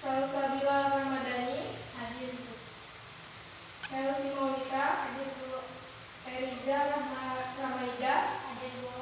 Salsabila Ramadhani. Hadir, Bu. Elsie Monica. Hadir, Bu. Eriza Ramaida. Hadir, Bu.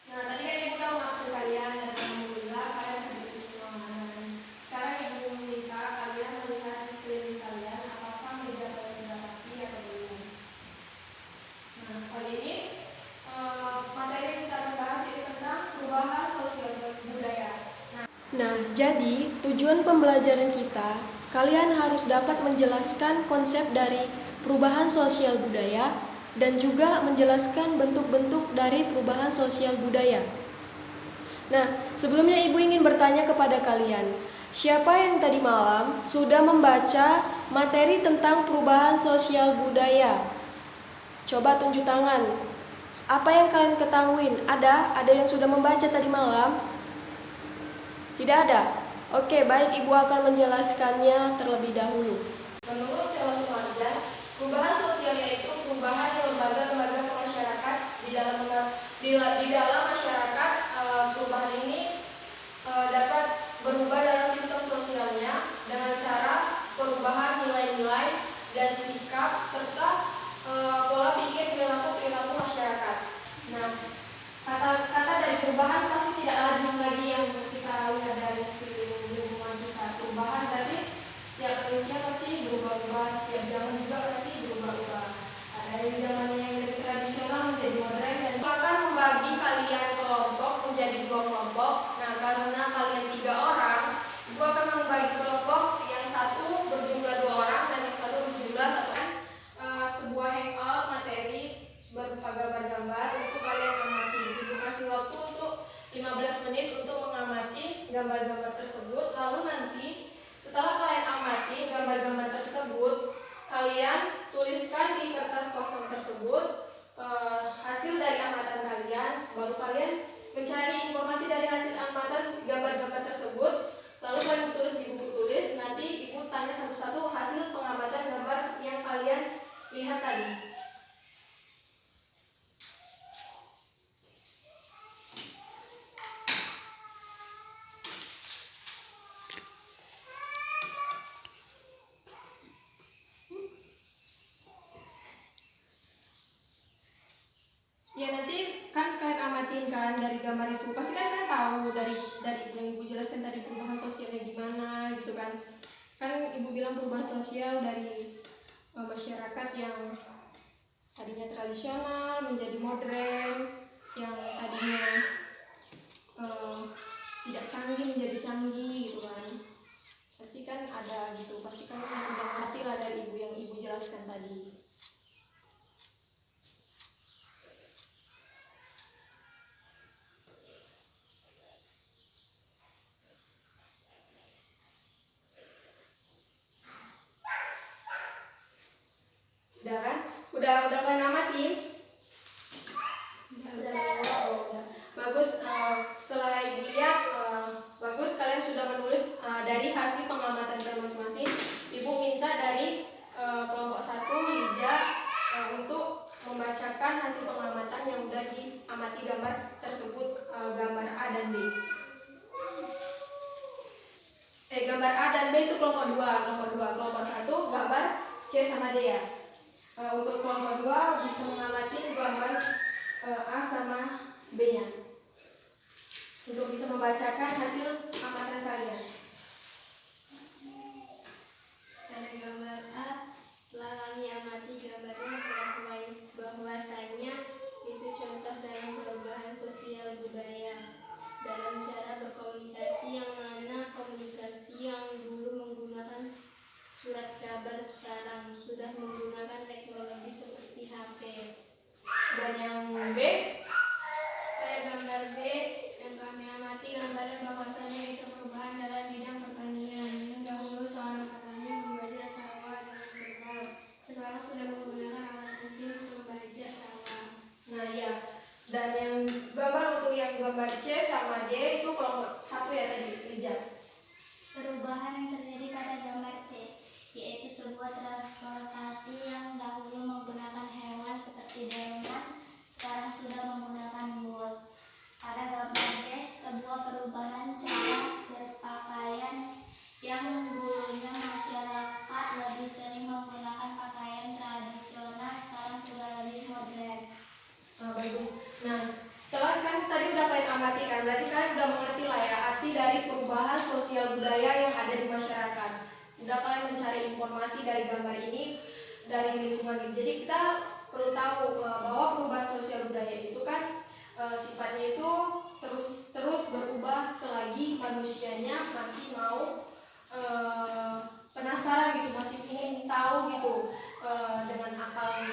Nah, tadi kan Ibu udah maksud kalian dan alhamdulillah kalian hadir di ruangan. Sekarang Ibu minta kalian melihat di sekeliling kalian apakah meja kalian sudah rapi atau belum. Nah, kali ini materi yang kita akan bahas itu tentang perubahan sosial budaya. Nah, jadi tujuan pembelajaran kita, kalian harus dapat menjelaskan konsep dari perubahan sosial budaya dan juga menjelaskan bentuk-bentuk dari perubahan sosial budaya. Nah, sebelumnya Ibu ingin bertanya kepada kalian, siapa yang tadi malam sudah membaca materi tentang perubahan sosial budaya? Coba tunjuk tangan. Apa yang kalian ketahui? Ada yang sudah membaca tadi malam? Tidak ada? Oke, baik, Ibu akan menjelaskannya terlebih dahulu. Menurut Sela Sumarjan, perubahan sosial yaitu perubahan lembaga-lembaga masyarakat di dalam masyarakat. Perubahan ini dapat berubah dalam sistem sosialnya dengan cara perubahan nilai-nilai dan sikap serta pola pikir perilaku masyarakat. Nah, kata dari perubahan pasti tidak lazim lagi yang kita lihat dari sekeliling lingkungan kita. Perubahan dari setiap manusia pasti berubah-ubah, setiap zaman juga pasti berubah-ubah. Ada yang zamannya yang dari tradisional menjadi modern, dan itu akan membagi kalian kelompok menjadi 2 kelompok. Nah, karena kalian 3 orang, Ibu akan membagi kelompok yang satu berjumlah 2 orang dan yang satu berjumlah 1 orang. Sebuah hangout materi berupa gambar-gambar untuk kalian amati. Ibu kasih waktu untuk 15 menit untuk mengamati gambar-gambar tersebut. Lalu nanti setelah kalian amati gambar-gambar tersebut, kalian tuliskan di kertas kosong tersebut hasil dari amatan kalian. Baru kalian mencari informasi dari hasil amatan gambar-gambar tersebut, lalu kalian tulis di buku tulis. Nanti Ibu tanya satu-satu hasil pengamatan gambar yang kalian lihat tadi. Ya, nanti kan kalian amatin kan dari gambar itu. Pasti kan kalian tahu dari yang Ibu jelaskan tadi perubahan sosialnya gimana gitu kan. Kan Ibu bilang perubahan sosial dari masyarakat yang tadinya tradisional menjadi modern, yang tadinya tidak canggih menjadi canggih gitu kan. Pasti kan ada gitu. Pasti kan udah ngerti lah dari Ibu yang Ibu jelaskan tadi. Udah kan? Udah kalian amatin? Udah. Bagus. Setelah Ibu lihat, bagus kalian sudah menulis dari hasil pengamatan kalian masing-masing. Ibu minta dari kelompok 1 Lija untuk membacakan hasil pengamatan yang sudah diamati gambar tersebut, gambar A dan B. Gambar A dan B itu kelompok 2. Kelompok 1 gambar C sama D ya. Untuk kelompok 2 bisa mengamati gambar A sama B-nya untuk bisa membacakan hasil amatan kalian. Pada gambar A, setelah kami amati gambarnya bahwasanya itu contoh dalam perubahan sosial budaya dalam cara berkomunikasi, yang mana komunikasi yang dulu menggunakan surat kabar sekarang sudah menggunakan teknologi seperti HP. Dan yang B, pada gambar B yang kami amati gambarnya bahwasanya itu perubahan dalam bidang pertanian, yang dahulu seorang petani membajak sawah dengan berbau, sekarang sudah menggunakan alat mesin untuk membajak sawah. nah ya. Dan yang gambar C sama D itu kelompok 1 ya tadi, Lija. Perubahan yang terjadi pada gambar C, yaitu sebuah transportasi yang dahulu menggunakan hewan seperti delman, sekarang sudah menggunakan bus. Pada gambar D, sebuah perubahan cara berpakaian yang berarti kalian udah mengerti lah ya arti dari perubahan sosial budaya yang ada di masyarakat. Udah kalian mencari informasi dari gambar ini, dari lingkungan ini. Jadi kita perlu tahu bahwa perubahan sosial budaya itu kan sifatnya itu terus berubah selagi manusianya masih mau penasaran gitu, masih ingin tahu gitu dengan akal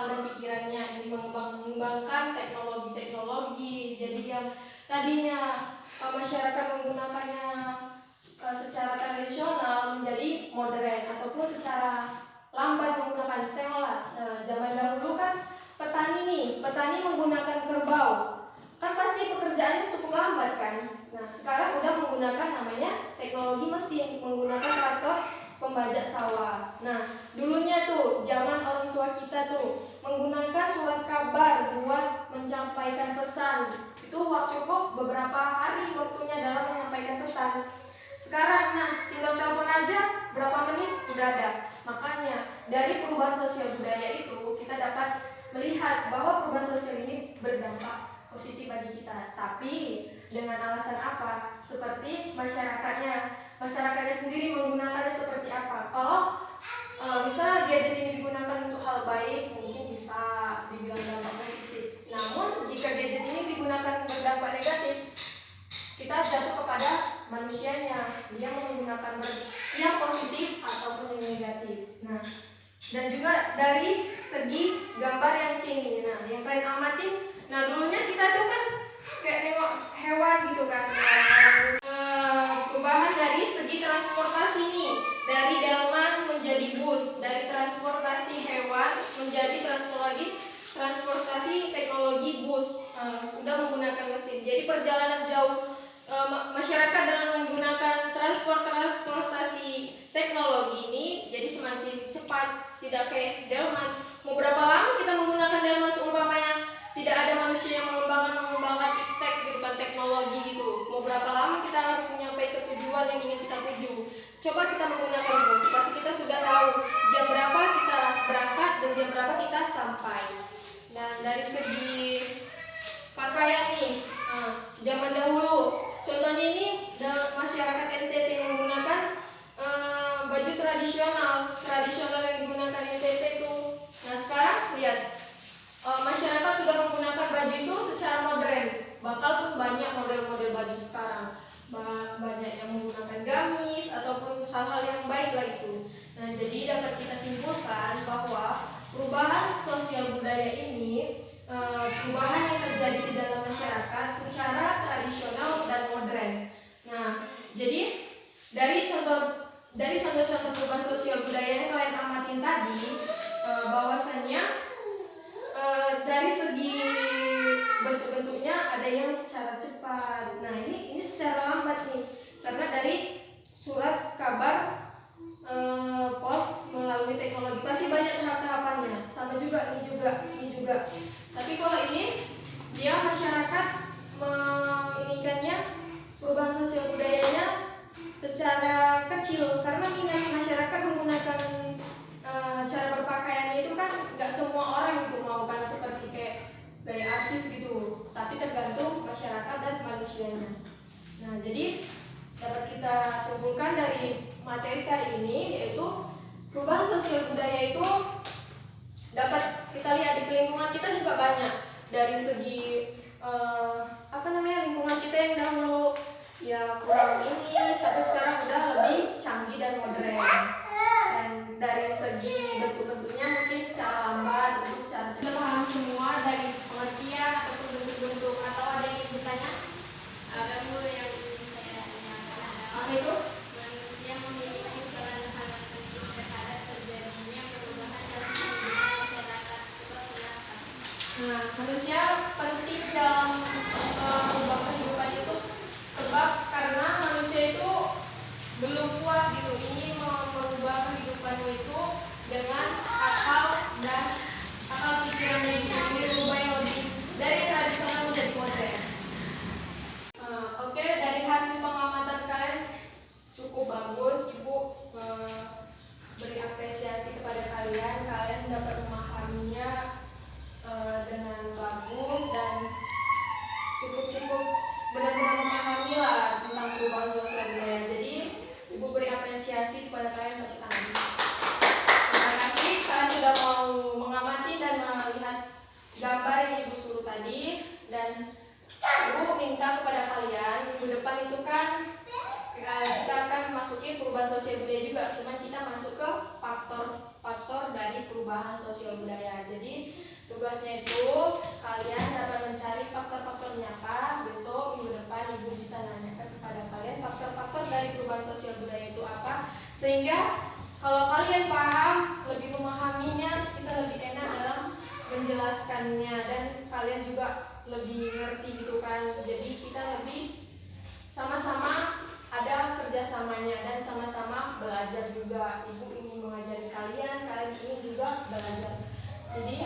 dan pikirannya ini mengembangkan teknologi. Jadi yang tadinya masyarakat menggunakannya secara tradisional menjadi modern ataupun secara lambat menggunakan teknologi. Zaman dahulu kan petani menggunakan kerbau, kan pasti pekerjaannya cukup lambat kan. Nah sekarang udah menggunakan namanya teknologi mesin, menggunakan traktor pembajak sawah. Nah dulunya tuh zaman orang tua kita tuh menggunakan surat kabar buat menyampaikan pesan, itu cukup beberapa hari waktunya dalam menyampaikan pesan. Sekarang tinggal telepon aja berapa menit udah ada. Makanya dari perubahan sosial budaya itu kita dapat melihat bahwa perubahan sosial ini berdampak positif bagi kita. Tapi dengan alasan apa? Seperti masyarakatnya sendiri menggunakannya seperti apa. Kalau bisa gadget ini digunakan untuk hal baik, mungkin bisa dibilang dampak positif. Namun jika gadget ini digunakan berdampak negatif, kita jatuh kepada manusianya, dia menggunakan yang positif ataupun yang negatif. Nah, dan juga dari segi gambar yang C ini, yang kalian amatin. Nah dulunya kita tuh kan kayak nengok hewan gitu kan. Perubahan dari segi transportasi nih, dari delman menjadi bus, dari transportasi hewan menjadi transportasi teknologi bus, sudah menggunakan mesin. Jadi perjalanan jauh masyarakat dengan menggunakan transportasi teknologi ini jadi semakin cepat, tidak kayak delman. Mau berapa lama kita menggunakan delman seumpamanya tidak ada manusia yang mengembangkan iptek gitu kan, teknologi gitu. Mau berapa lama kita harus sampai ke tujuan yang ingin kita tuju. Coba kita menggunakan bus, pasti kita sudah tahu jam berapa kita berangkat dan jam berapa kita sampai. Dan dari segi pakaian nih, zaman dahulu contohnya ini masyarakat NTT menggunakan baju tradisional yang digunakan NTT itu. Nah sekarang lihat, masyarakat sudah menggunakan baju itu secara modern. Bakal pun banyak model-model baju sekarang, banyak yang menggunakan gamis ataupun hal-hal yang baik lah itu. Nah jadi dapat kita simpulkan bahwa perubahan sosial budaya ini perubahan yang terjadi di dalam masyarakat secara tradisional dan modern. Nah, jadi dari contoh-contoh perubahan sosial budaya yang kalian amatin tadi, bahwasannya dari segi bentuk-bentuknya ada yang secara cepat. Nah, ini secara lambat nih, karena dari surat kabar pos melalui teknologi pasti banyak tahap-tahapannya. Sama juga ini juga. Tapi kalau ini dia masyarakat menginginkannya perubahan sosial budayanya secara kecil, karena minat masyarakat menggunakan cara berpakaian itu kan nggak semua orang itu mau kan seperti kayak gaya artis gitu, tapi tergantung masyarakat dan manusianya. Nah jadi dapat kita simpulkan dari materi kali ini, yaitu perubahan sosial budaya itu dapat kita lihat di lingkungan kita juga banyak. Dari segi lingkungan kita yang dahulu ya kurang ini, tapi sekarang udah lebih canggih dan modern. Dan dari segi bentuk-bentuknya mungkin secara lambat, mungkin secara cepat. Kita paham semua dari pengertian ataupun bentuk-bentuk, atau ada yang ingin bertanya? Ada yang ingin saya tanyakan. Apa itu? Manusia memiliki peran sangat penting terhadap terjadinya perubahan dalam kehidupan masyarakat. Sebab kenapa? Nah, manusia penting dalam kehidupan itu sebab karena Dan Ibu minta kepada kalian minggu depan itu kan kita akan masuki perubahan sosial budaya juga, cuman kita masuk ke faktor dari perubahan sosial budaya. Jadi tugasnya itu kalian dapat mencari faktor-faktornya apa. Besok minggu depan Ibu bisa nanyakan kepada kalian faktor-faktor dari perubahan sosial budaya itu apa, sehingga kalau kalian paham, lebih memahaminya, kita lebih enak dalam menjelaskannya, dan kalian juga lebih ngerti gitu kan. Jadi kita lebih sama-sama ada kerjasamanya dan sama-sama belajar juga. Ibu ingin mengajari kalian, kalian ingin juga belajar. Jadi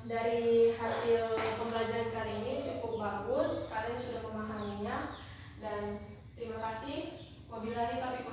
dari hasil pembelajaran kali ini cukup bagus, kalian sudah memahaminya, dan terima kasih. Wabillahi taufiq